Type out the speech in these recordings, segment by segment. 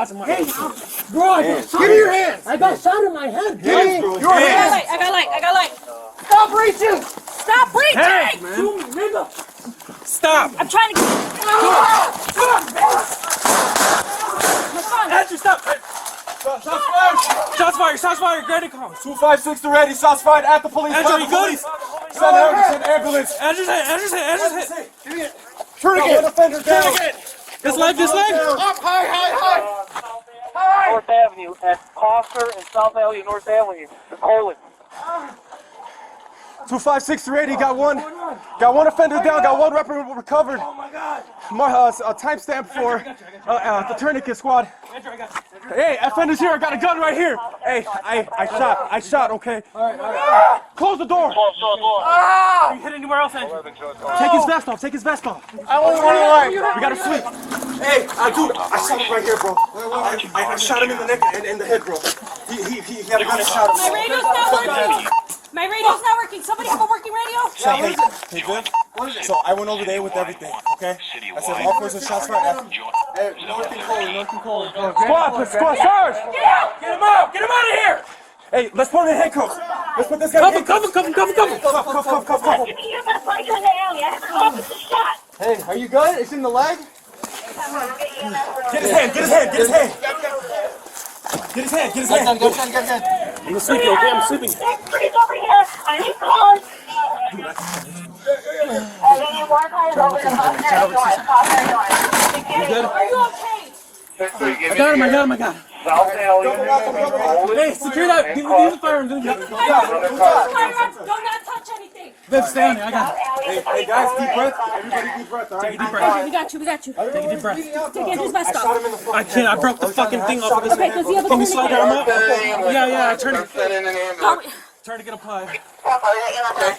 shots in my head. Bro, give me your hands. I got shot in my head, bro. Your hands. I got light. Stop reaching. Stop reaching. Hey, man. Stop. I'm trying to get... Andrew, stop. Shots fired. Granted calm. 256 to ready. Shots fired at the police. Andrew, you good? Send ambulance. Andrew's hit. Turn again. Offender down. This leg. Up, high. North Avenue at Coster and South Alley and North Avenue. The Colon. 256 to ready. Got one offender down. Got one weapon recovered. Oh my God. A timestamp for the tourniquet squad. Hey, offender's here. I got a gun right here. Hey, I shot. Okay. All right. Close the door. You hit anywhere else, Andrew? Take his vest off. I only want to lie. We gotta sleep. Hey, dude, I shot him right here, bro. I shot him in the neck and in the head, bro. He had a gun and shot him. My radio's not working. My radio's not working. Somebody have a working radio? Hey, good? So I went over there with everything, okay? I said, all persons shots fired. North Control. Squad, Sarge! Get him out of here! Hey, let's put him in handcuffs. Let's put this guy in handcuffs. Cuff. Hey, are you good? It's in the leg? Get his hand. Good. I'm sleeping, okay? I'm sleeping. Freeze over here. I need calls. And then you walk over the cautionary door. Are you okay? I got him. South Alley. Hey, secure that. Give me the firearms. Firearms, do not touch anything. Let's stay on there. I got it. Hey, guys, deep breath. Everybody deep breath, all right? Take a deep breath. We got you. Take a deep breath. Take Andrew's vest off. I can't. I broke the fucking thing off of this. Okay, does he have a Can you slide your arm up? tourniquet? Yeah. I turned it. Oh, Trying to get applied. Okay,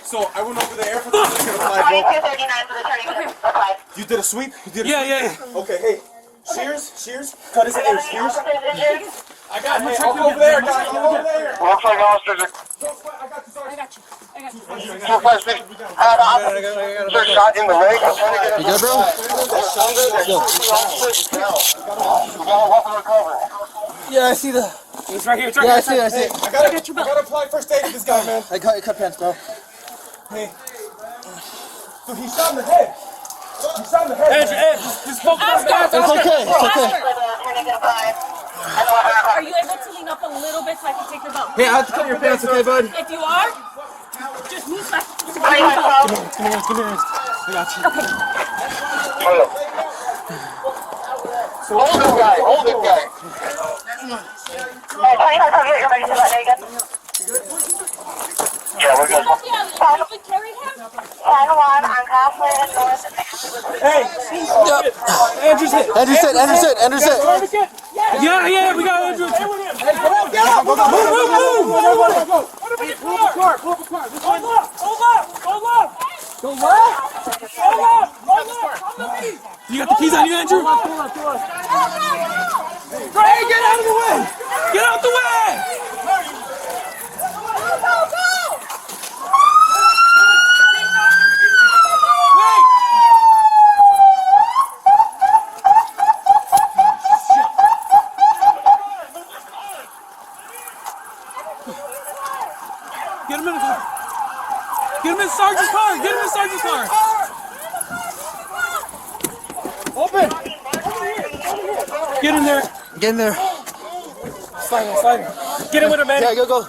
so I went over there for the tourniquet applied, bro. 22:39 for the tourniquet applied. You did a sweep? Yeah. Okay, hey. Shears. Cut his hair, Shears. Officers injured. I got him. I'll go over there, guys. I'll go over there. Looks like officers are... I got you. 256. Officer shot in the leg. I'm trying to get him. You good, bro? Yeah, I see the... It's right here. Yeah, I see it. I gotta apply first aid to this guy, man. I cut pants, bro. Hey. Dude, he shot in the head. Andrew, just focus on that. It's okay. Are you able to lean up a little bit so I can take your belt? Hey, I have to cut your pants, okay, bud? If you are, just move back. Give me your hands. I got you. Okay. Hold this guy. Yeah, we're good. We carry him? Hey. Andrew's hit. Andrew's hit. Yeah, we got Andrew. Hey, You got the keys on you, Andrew? Hey, get out of the way! Get out the way! Get him in the car. Get him in Sergeant's car. Open! Get in there. Get in there. Slide him. Get him with him, man. Yeah, go.